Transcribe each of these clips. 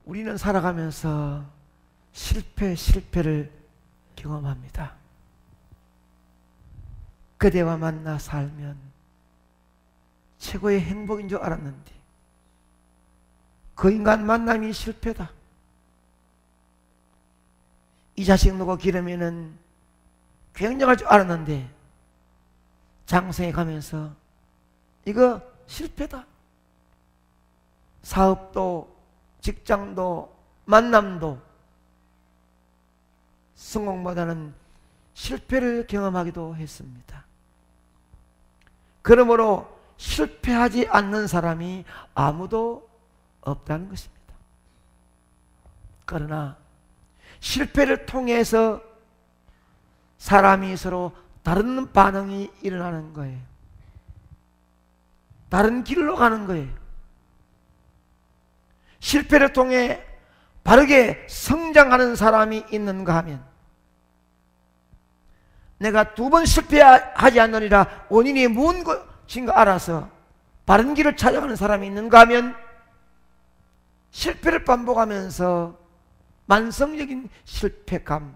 우리는 살아가면서 실패를 경험합니다. 그대와 만나 살면 최고의 행복인 줄 알았는데 그 인간 만남이 실패다. 이 자식 놓고 기르면은 굉장할 줄 알았는데 장성에 가면서 이거 실패다. 사업도 직장도 만남도 성공보다는 실패를 경험하기도 했습니다. 그러므로 실패하지 않는 사람이 아무도 없다는 것입니다. 그러나 실패를 통해서 사람이 서로 다른 반응이 일어나는 거예요. 다른 길로 가는 거예요. 실패를 통해 바르게 성장하는 사람이 있는가 하면 내가 2번 실패하지 않느니라 원인이 무슨 것인가 알아서 바른 길을 찾아가는 사람이 있는가 하면 실패를 반복하면서 만성적인 실패감,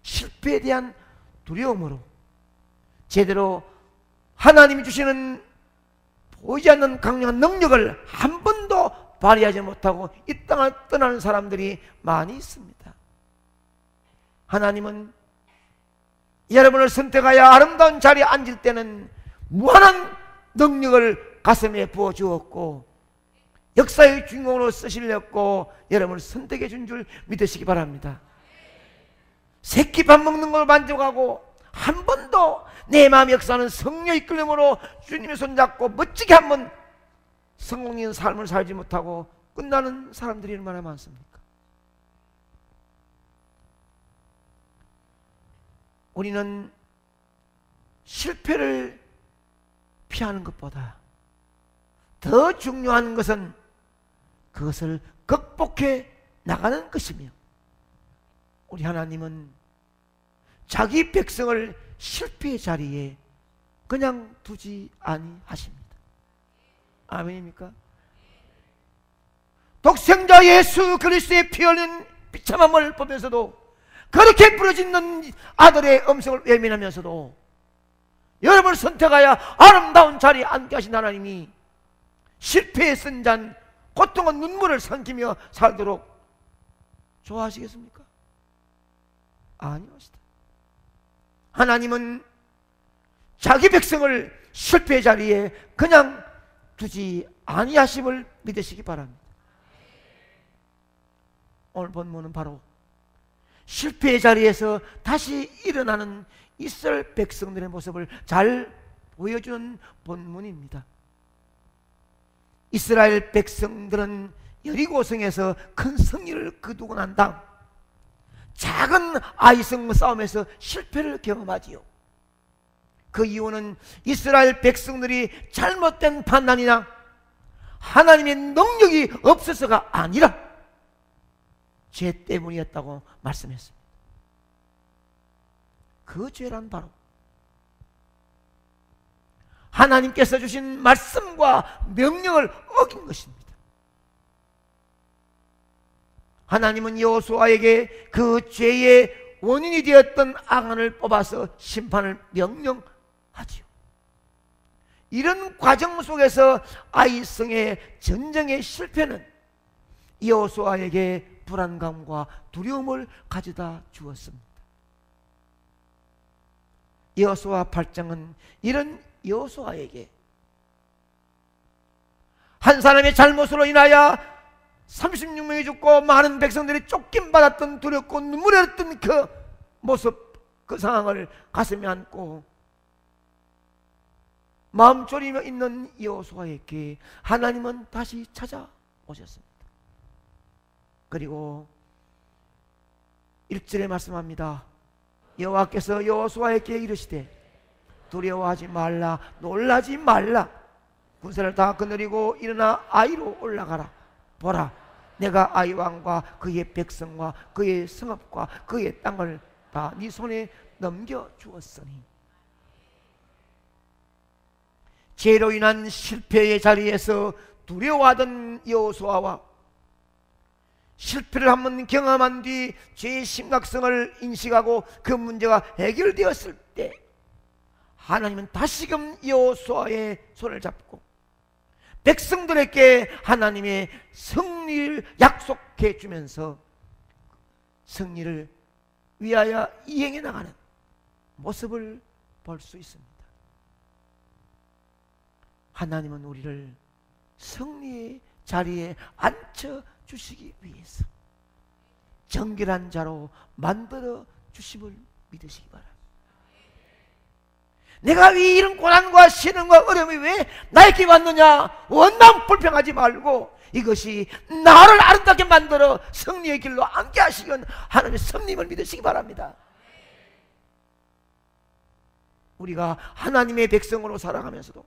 실패에 대한 두려움으로 제대로 하나님이 주시는 보이지 않는 강력한 능력을 한 번도 발휘하지 못하고 이 땅을 떠나는 사람들이 많이 있습니다. 하나님은 여러분을 선택하여 아름다운 자리에 앉을 때는 무한한 능력을 가슴에 부어주었고 역사의 주인공으로 쓰시려고 여러분을 선택해 준 줄 믿으시기 바랍니다. 새끼 밥 먹는 걸 만족하고 한 번도 내 마음 역사는 성령의 이끌림으로 주님의 손잡고 멋지게 한번 성공적인 삶을 살지 못하고 끝나는 사람들이 얼마나 많습니까? 우리는 실패를 피하는 것보다 더 중요한 것은 그것을 극복해 나가는 것이며 우리 하나님은 자기 백성을 실패의 자리에 그냥 두지 아니하십니다. 아멘입니까? 독생자 예수 그리스도의 피 흘린 비참함을 보면서도 그렇게 부러지는 아들의 음성을 외면하면서도 여러분을 선택하여 아름다운 자리에 앉게 하신 하나님이 실패의 쓴잔 고통과 눈물을 삼키며 살도록 좋아하시겠습니까? 아니오시다. 하나님은 자기 백성을 실패의 자리에 그냥 두지 아니하심을 믿으시기 바랍니다. 오늘 본문은 바로 실패의 자리에서 다시 일어나는 이스라엘 백성들의 모습을 잘 보여주는 본문입니다. 이스라엘 백성들은 여리고성에서 큰 승리를 거두고 난 다음 작은 아이성 싸움에서 실패를 경험하지요. 그 이유는 이스라엘 백성들이 잘못된 판단이나 하나님의 능력이 없어서가 아니라 죄 때문이었다고 말씀했습니다. 그 죄란 바로 하나님께서 주신 말씀과 명령을 어긴 것입니다. 하나님은 여호수아에게 그 죄의 원인이 되었던 악한을 뽑아서 심판을 명령하지요. 이런 과정 속에서 아이성의 전쟁의 실패는 여호수아에게 불안감과 두려움을 가져다 주었습니다. 여호수아 8장은 이런 여호수아에게 한 사람의 잘못으로 인하여 36명이 죽고 많은 백성들이 쫓김받았던 두렵고 눈물이 흘렀던 그 모습, 그 상황을 가슴에 안고 마음 졸이며 있는 여호수아에게 하나님은 다시 찾아오셨습니다. 그리고 1절에 말씀합니다. 여호와께서 여호수아에게 이르시되 두려워하지 말라, 놀라지 말라. 군사를 다 거느리고 일어나 아이로 올라가라. 보라, 내가 아이 왕과 그의 백성과 그의 성읍과 그의 땅을 다 네 손에 넘겨주었으니. 죄로 인한 실패의 자리에서 두려워하던 여호수아와 실패를 한번 경험한 뒤 죄의 심각성을 인식하고 그 문제가 해결되었을 때 하나님은 다시금 여호수아의 손을 잡고 백성들에게 하나님의 승리를 약속해 주면서 승리를 위하여 이행해 나가는 모습을 볼 수 있습니다. 하나님은 우리를 승리의 자리에 앉혀 주시기 위해서 정결한 자로 만들어 주심을 믿으시기 바랍니다. 내가 왜 이런 고난과 시련과 어려움이 왜 나에게 왔느냐 원망 불평하지 말고 이것이 나를 아름답게 만들어 승리의 길로 앉게 하시는 하나님의 섭리임을 믿으시기 바랍니다. 우리가 하나님의 백성으로 살아가면서도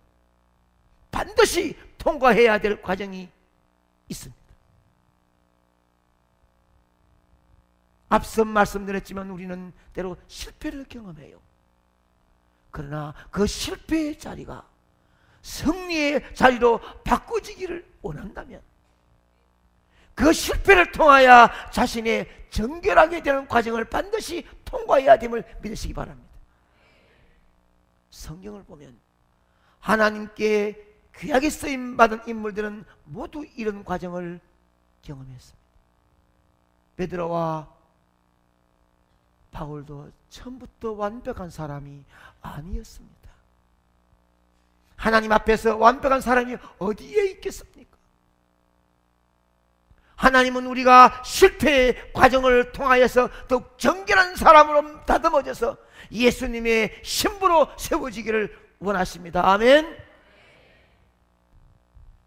반드시 통과해야 될 과정이 있습니다. 앞서 말씀드렸지만 우리는 때로 실패를 경험해요. 그러나 그 실패의 자리가 승리의 자리로 바꿔지기를 원한다면 그 실패를 통하여 자신의 정결하게 되는 과정을 반드시 통과해야 됨을 믿으시기 바랍니다. 성경을 보면 하나님께 귀하게 쓰임받은 인물들은 모두 이런 과정을 경험했습니다. 베드로와 바울도 처음부터 완벽한 사람이 아니었습니다. 하나님 앞에서 완벽한 사람이 어디에 있겠습니까? 하나님은 우리가 실패의 과정을 통하여서 더욱 정결한 사람으로 다듬어져서 예수님의 신부로 세워지기를 원하십니다. 아멘.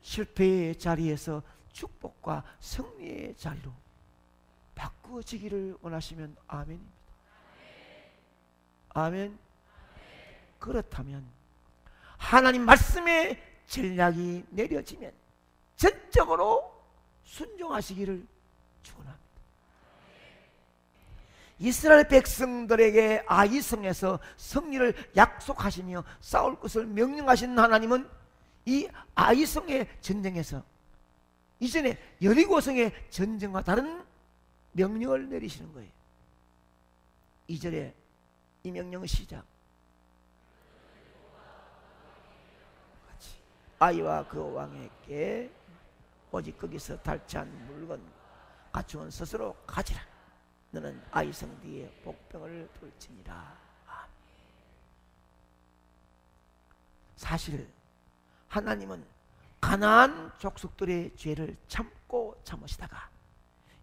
실패의 자리에서 축복과 승리의 자리로 바꾸어지기를 원하시면 아멘입니다. 아멘. 그렇다면 하나님 말씀의 전략이 내려지면 전적으로 순종하시기를 축원합니다. 이스라엘 백성들에게 아이성에서 승리를 약속하시며 싸울 것을 명령하신 하나님은 이 아이성의 전쟁에서 이전에 여리고성의 전쟁과 다른 명령을 내리시는 거예요. 2절에 이 명령의 시작, 아이와 그 왕에게 오직 거기서 탈취한 물건 갖추은 스스로 가지라. 너는 아이성 뒤에 복병을 돌지니라. 사실 하나님은 가나안 족속들의 죄를 참고 참으시다가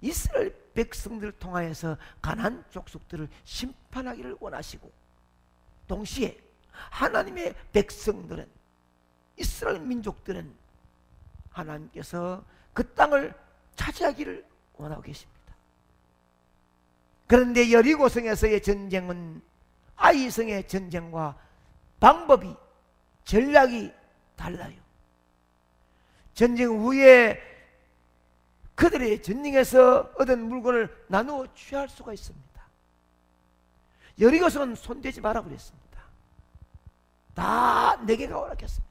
이스라엘 백성들을 통하여서 가나안 족속들을 심판하기를 원하시고, 동시에 하나님의 백성들은, 이스라엘 민족들은 하나님께서 그 땅을 차지하기를 원하고 계십니다. 그런데 여리고성에서의 전쟁은 아이성의 전쟁과 방법이, 전략이 달라요. 전쟁 후에 그들의 전쟁에서 얻은 물건을 나누어 취할 수가 있습니다. 여리고성은 손대지 마라 그랬습니다. 다 내게가 오락했습니다.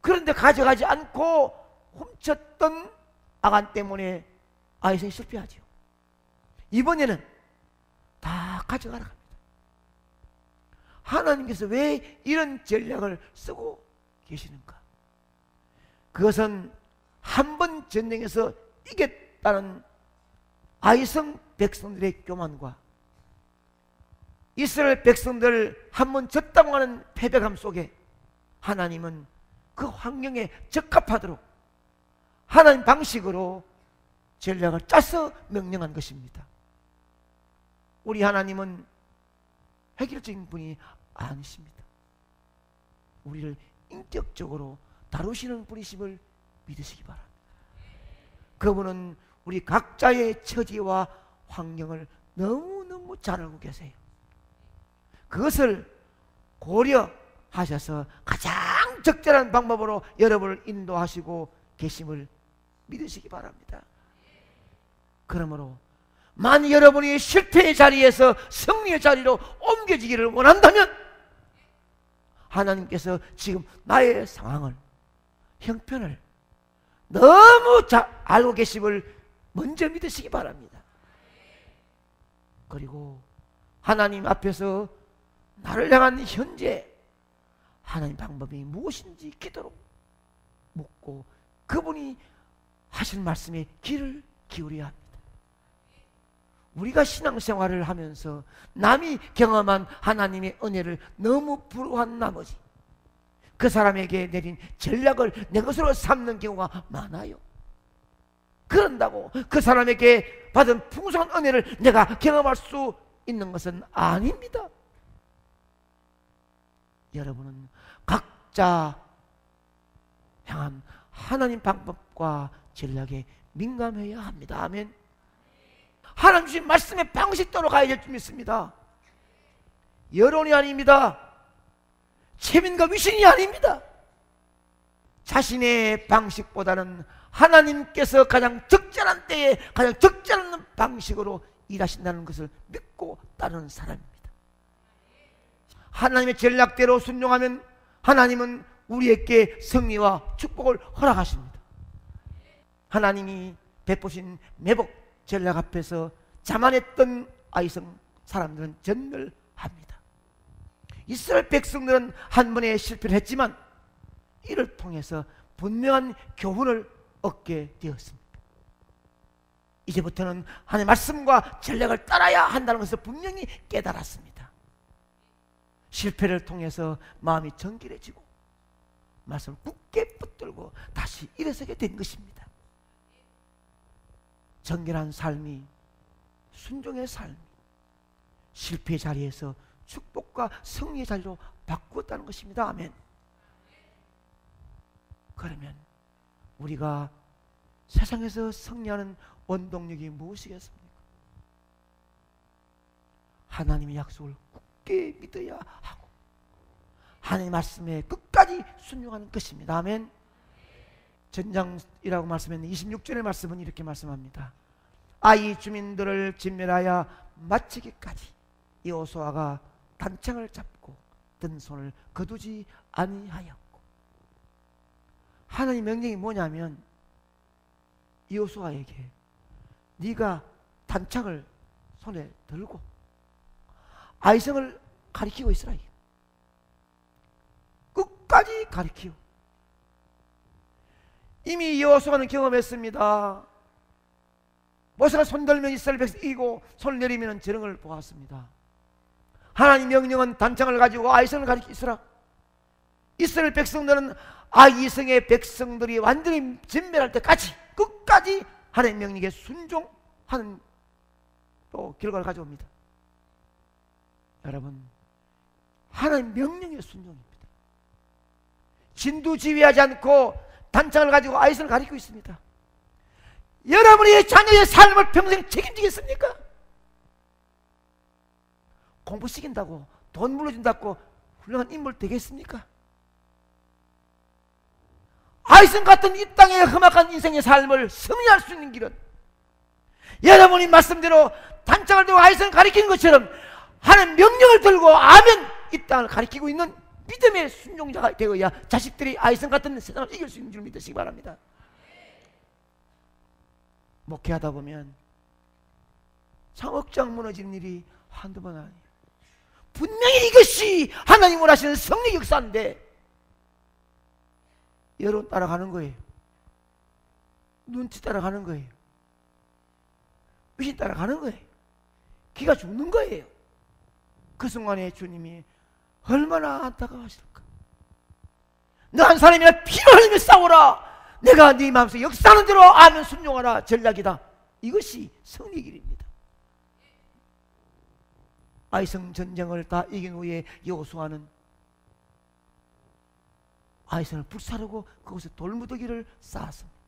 그런데 가져가지 않고 훔쳤던 아간 때문에 아이성이 실패하죠. 이번에는 다 가져가라 합니다. 하나님께서 왜 이런 전략을 쓰고 계시는가? 그것은 한 번 전쟁에서 이겼다는 아이성 백성들의 교만과 이스라엘 백성들 한 번 졌다고 하는 패배감 속에 하나님은 그 환경에 적합하도록 하나님 방식으로 전략을 짜서 명령한 것입니다. 우리 하나님은 획일적인 분이 아니십니다. 우리를 인격적으로 다루시는 분이심을 믿으시기 바랍니다. 그분은 우리 각자의 처지와 환경을 너무너무 잘 알고 계세요. 그것을 고려하셔서 가장 적절한 방법으로 여러분을 인도하시고 계심을 믿으시기 바랍니다. 그러므로 만약 여러분이 실패의 자리에서 승리의 자리로 옮겨지기를 원한다면 하나님께서 지금 나의 상황을, 형편을 너무 잘 알고 계심을 먼저 믿으시기 바랍니다. 그리고 하나님 앞에서 나를 향한 현재 하나님 방법이 무엇인지 기도로 묻고 그분이 하실 말씀에 귀를 기울여야 합니다. 우리가 신앙생활을 하면서 남이 경험한 하나님의 은혜를 너무 부러워한 나머지 그 사람에게 내린 전략을 내 것으로 삼는 경우가 많아요. 그런다고 그 사람에게 받은 풍성한 은혜를 내가 경험할 수 있는 것은 아닙니다. 여러분은 각자 향한 하나님 방법과 전략에 민감해야 합니다. 아멘. 하나님 주신 말씀의 방식대로 가야 될 줄 믿습니다. 여론이 아닙니다. 체민과 위신이 아닙니다. 자신의 방식보다는 하나님께서 가장 적절한 때에 가장 적절한 방식으로 일하신다는 것을 믿고 따르는 사람입니다. 하나님의 전략대로 순종하면 하나님은 우리에게 승리와 축복을 허락하십니다. 하나님이 베푸신 매복 전략 앞에서 자만했던 아이성 사람들은 전멸합니다. 이스라엘 백성들은 한 번에 실패를 했지만 이를 통해서 분명한 교훈을 얻게 되었습니다. 이제부터는 하나님의 말씀과 전략을 따라야 한다는 것을 분명히 깨달았습니다. 실패를 통해서 마음이 정결해지고 말씀을 굳게 붙들고 다시 일어서게 된 것입니다. 정결한 삶이, 순종의 삶이 실패의 자리에서 축복과 승리의 자리로 바꾸었다는 것입니다. 아멘. 그러면 우리가 세상에서 승리하는 원동력이 무엇이겠습니까? 하나님의 약속을 굳게 믿어야 하고 하나님의 말씀에 끝까지 순종하는 것입니다. 아멘. 전장이라고 말씀했는데 26절의 말씀은 이렇게 말씀합니다. 아이 주민들을 진멸하여 마치기까지 여호수아가 단창을 잡고 든 손을 거두지 아니하였고, 하나님의 명령이 뭐냐면 여호수아에게 네가 단창을 손에 들고 아이성을 가리키고 있으라. 끝까지 가리키고. 이미 여호수아는 경험했습니다. 모세가 손들면 이스라엘 백성이 이기고 손을 내리면 전형을 보았습니다. 하나님 명령은 단창을 가지고 아이성을 가리키고 있으라. 이스라엘 백성들은 아이성의 백성들이 완전히 전멸할 때까지 끝까지 하나님 명령에 순종하는 또 결과를 가져옵니다. 여러분, 하나님 명령에 순종입니다. 진두지휘하지 않고 단창을 가지고 아이성을 가리키고 있습니다. 여러분의 자녀의 삶을 평생 책임지겠습니까? 공부시킨다고 돈 물려준다고 훌륭한 인물 되겠습니까? 아이성 같은 이 땅의 험악한 인생의 삶을 승리할 수 있는 길은 여러분이 말씀대로 단창을 들고 아이성을 가리키는 것처럼 하는 명령을 들고 아멘 이 땅을 가리키고 있는 믿음의 순종자가 되어야 자식들이 아이성 같은 세상을 이길 수 있는 줄 믿으시기 바랍니다. 목회하다 보면 창업장 무너지는 일이 한두 번 아니에요. 분명히 이것이 하나님 원하시는 성리 역사인데 여론 따라가는 거예요. 눈치 따라가는 거예요. 의심 따라가는 거예요. 기가 죽는 거예요. 그 순간에 주님이 얼마나 안타까워하실까. 너 한 사람이나 피를 흘리며 싸우라. 내가 네 마음속에 역사하는 대로 아멘 순종하라. 전략이다. 이것이 승리의 길입니다. 아이성 전쟁을 다 이긴 후에 여호수아는 아이성을 불사르고 그곳에 돌무더기를 쌓았습니다.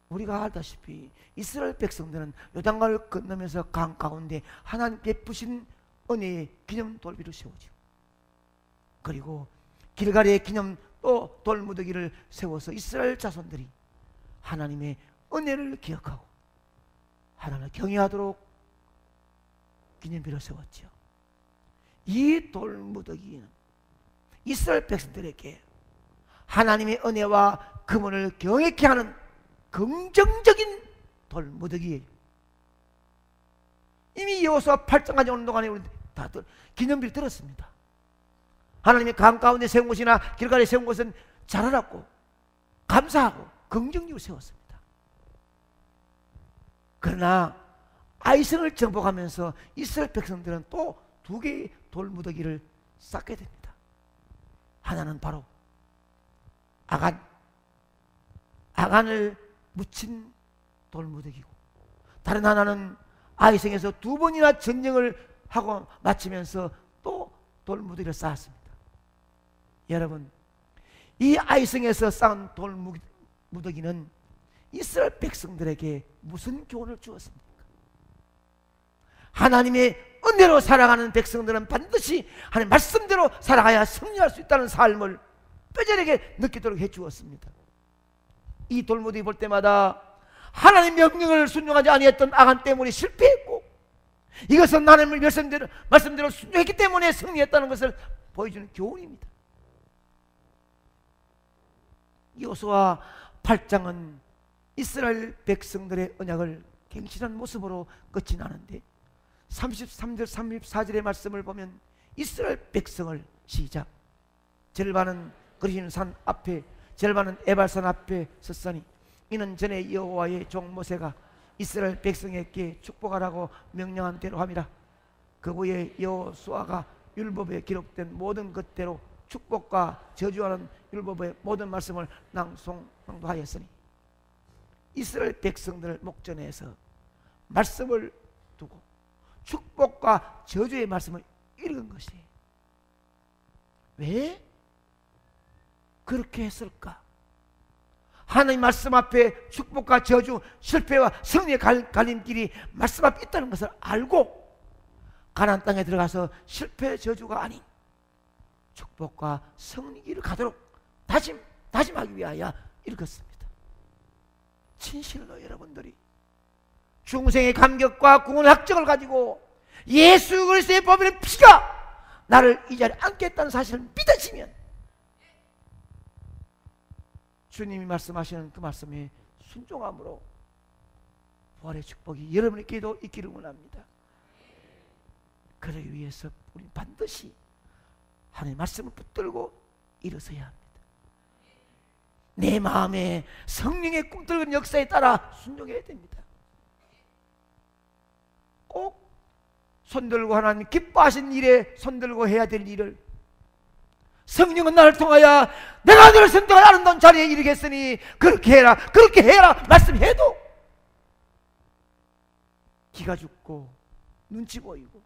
우리가 알다시피 이스라엘 백성들은 요단강을 건너면서 강 가운데 하나님 베푸신 은혜의 기념 돌비를 세우죠. 그리고 길갈의 기념 또 돌무더기를 세워서 이스라엘 자손들이 하나님의 은혜를 기억하고 하나님을 경외하도록 기념비를 세웠죠. 이 돌무더기는 이스라엘 백성들에게 하나님의 은혜와 그분을 경외케 하는 긍정적인 돌무더기예요. 이미 여호수아 8장까지 오는 동안에 우리 다들 기념비를 들었습니다. 하나님의 강 가운데 세운 곳이나 길가에 세운 곳은 잘 알았고 감사하고 긍정적으로 세웠습니다. 그러나 아이성을 정복하면서 이스라엘 백성들은 또 두 개의 돌무더기를 쌓게 됩니다. 하나는 바로 아간을 묻힌 돌무더기고, 다른 하나는 아이성에서 두 번이나 전쟁을 하고 마치면서 또 돌무더기를 쌓았습니다. 여러분, 이 아이성에서 쌓은 돌무더기는 이스라엘 백성들에게 무슨 교훈을 주었습니까? 하나님의 은혜로 살아가는 백성들은 반드시 하나님 말씀대로 살아가야 승리할 수 있다는 삶을 뼈저리게 느끼도록 해주었습니다. 이 돌무더기 볼 때마다 하나님 명령을 순종하지 아니했던 아간 때문에 실패했고, 이것은 하나님의 말씀대로 순종했기 때문에 승리했다는 것을 보여주는 교훈입니다. 여호수아 8장은 이스라엘 백성들의 언약을 갱신한 모습으로 끝이 나는데 33절 34절의 말씀을 보면 이스라엘 백성을 시작, 절반은 그리신 산 앞에 절반은 에발산 앞에 섰으니 이는 전에 여호와의 종 모세가 이스라엘 백성에게 축복하라고 명령한 대로 함이라. 그 후에 여호수아가 율법에 기록된 모든 것대로 축복과 저주하는 율법의 모든 말씀을 낭송하였으니, 이스라엘 백성들을 목전에서 말씀을 두고 축복과 저주의 말씀을 읽은 것이에요. 왜 그렇게 했을까? 하나님 말씀 앞에 축복과 저주, 실패와 승리의 갈림길이 말씀 앞에 있다는 것을 알고 가나안 땅에 들어가서 실패 저주가 아닌 축복과 승리길을 가도록 다짐하기 위하여 읽었습니다. 진실로 여러분들이 중생의 감격과 구원의 학적을 가지고 예수 그리스도의 보배의 피가 나를 이 자리에 앉겠다는 사실을 믿으시면 주님이 말씀하시는 그 말씀에 순종함으로 부활의 축복이 여러분에게도 있기를 원합니다. 그러기 위해서 우리 반드시 하나님의 말씀을 붙들고 일어서야 합니다. 내 마음에 성령의 꿈틀거리는 역사에 따라 순종해야 됩니다. 꼭 손들고 하나님 기뻐하신 일에 손들고 해야 될 일을 성령은 나를 통하여 내가 너를 선택하여 아름다운 자리에 이르겠으니 그렇게 해라 그렇게 해라 말씀해도 기가 죽고 눈치 보이고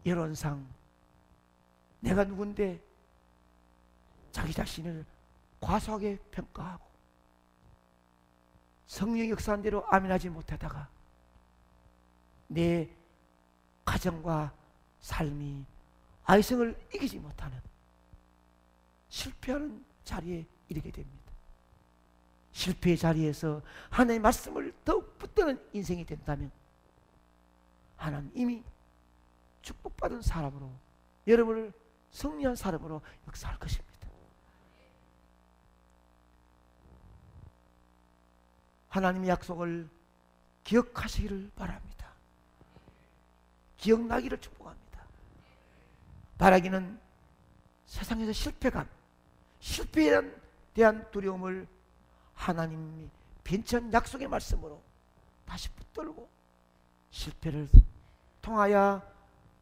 여론상 내가 누군데 자기 자신을 과소하게 평가하고 성령 역사한 대로 아멘하지 못하다가 내 가정과 삶이 아이성을 이기지 못하는 실패하는 자리에 이르게 됩니다. 실패의 자리에서 하나님의 말씀을 더욱 붙드는 인생이 된다면 하나님 이미 축복받은 사람으로 여러분을 승리한 사람으로 역사할 것입니다. 하나님의 약속을 기억하시기를 바랍니다. 기억나기를 축복합니다. 바라기는 세상에서 실패감, 실패에 대한 두려움을 하나님이 빈천 약속의 말씀으로 다시 붙들고 실패를 통하여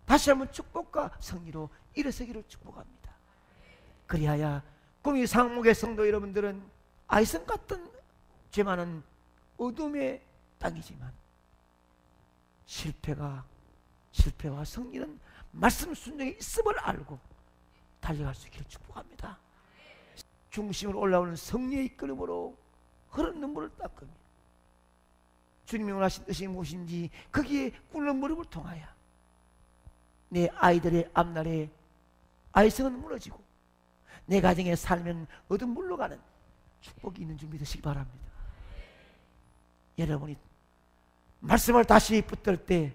다시 한번 축복과 승리로 일어서기를 축복합니다. 그리하여 꿈이 상목의 성도 여러분들은 아이성 같은 죄 많은 어둠의 땅이지만 실패와 승리는 말씀 순종에 있음을 알고 달려갈 수 있기를 축복합니다. 중심으로 올라오는 성령의 이끌음으로 흐르는 눈물을 닦으며 주님이 원하신 뜻이 무엇인지 거기에 꿇는 무릎을 통하여 내 아이들의 앞날에 아이성은 무너지고 내 가정에 살면 어둠 물러가는 축복이 있는 줄 믿으시기 바랍니다. 여러분이 말씀을 다시 붙들 때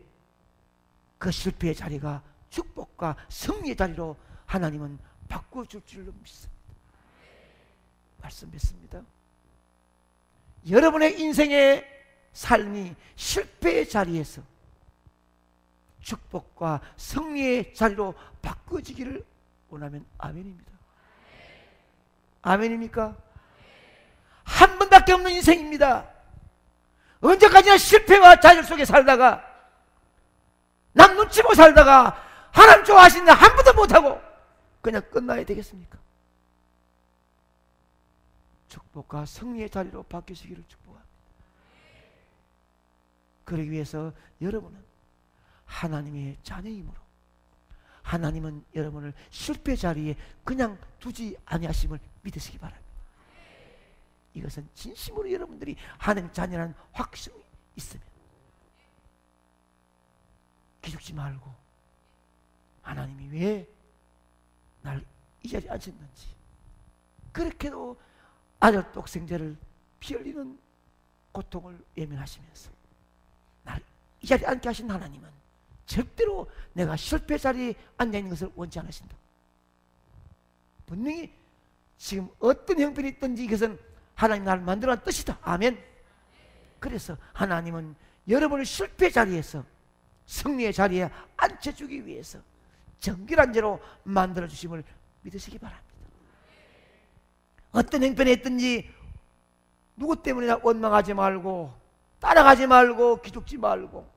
그 실패의 자리가 축복과 승리의 자리로 하나님은 바꿔줄 줄로 믿습니다. 말씀 믿습니다. 여러분의 인생의 삶이 실패의 자리에서 축복과 승리의 자리로 바꿔지기를 원하면 아멘입니다. 아멘입니까? 한 번밖에 없는 인생입니다. 언제까지나 실패와 좌절 속에 살다가 남 눈치 보고 살다가 하나님 좋아하시는데 한 번도 못하고 그냥 끝나야 되겠습니까? 축복과 승리의 자리로 바뀌시기를 축복합니다. 그러기 위해서 여러분은 하나님의 자녀이므로 하나님은 여러분을 실패 자리에 그냥 두지 아니하심을 믿으시기 바랍니다. 이것은 진심으로 여러분들이 하나님 자녀라는 확신이 있으면 기죽지 말고 하나님이 왜 날 이 자리에 앉혔는지, 그렇게도 아들 독생자를 피 흘리는 고통을 외면하시면서 날 이 자리에 앉게 하신 하나님은 절대로 내가 실패 자리에 앉아있는 것을 원치 않으신다. 분명히 지금 어떤 형편이 있든지 이것은 하나님 나를 만들어낸 뜻이다. 아멘. 그래서 하나님은 여러분을 실패 자리에서 승리의 자리에 앉혀주기 위해서 정결한 죄로 만들어주심을 믿으시기 바랍니다. 어떤 형편에 있든지 누구 때문에 원망하지 말고 따라가지 말고 기죽지 말고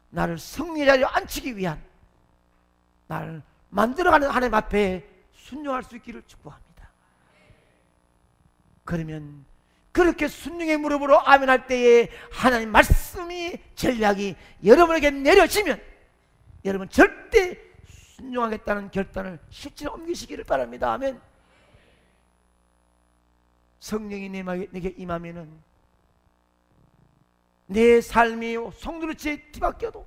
나를 승리의 자리에 앉히기 위한 나를 만들어가는 하나님 앞에 순종할 수 있기를 축복합니다. 그러면 그렇게 순종의 무릎으로 아멘할 때에 하나님 말씀이 전략이 여러분에게 내려지면 여러분 절대 순종하겠다는 결단을 실제로 옮기시기를 바랍니다. 아멘. 성령이 내게 임하면은 내 삶이 송두리째 뒤바뀌어도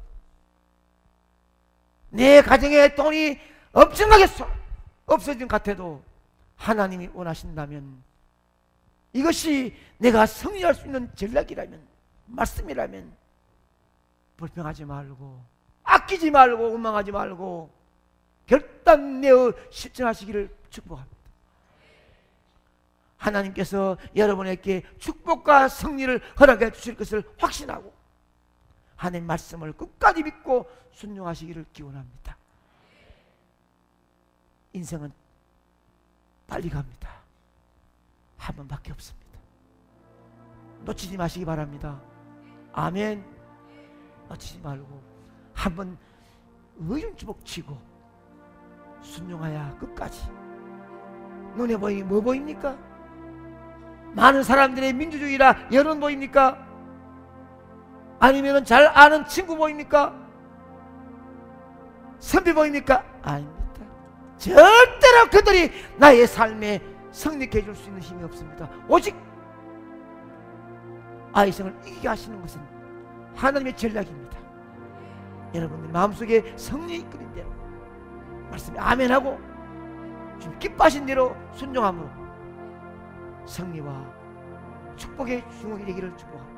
내 가정의 돈이 엄청나게 없어진 것 같아도 하나님이 원하신다면 이것이 내가 승리할 수 있는 전략이라면 말씀이라면 불평하지 말고 아끼지 말고 원망하지 말고 결단 내어 실천하시기를 축복합니다. 하나님께서 여러분에게 축복과 승리를 허락해 주실 것을 확신하고 하나님 말씀을 끝까지 믿고 순종하시기를 기원합니다. 인생은 빨리 갑니다. 한 번밖에 없습니다. 놓치지 마시기 바랍니다. 아멘. 놓치지 말고 한번 의중주먹 치고 순종하야 끝까지. 눈에 보이니 뭐 보입니까? 많은 사람들의 민주주의라 여론 보입니까? 아니면 잘 아는 친구 보입니까? 선비 보입니까? 아닙니다. 절대로 그들이 나의 삶에 성립해 줄 수 있는 힘이 없습니다. 오직 아이성을 이기게 하시는 것은 하나님의 전략입니다. 여러분들 마음속에 성령이 이끌린 대로 말씀에 아멘하고 좀 기뻐하신 대로 순종함으로 승리와 축복의 중흥이 되기를 축복합니다.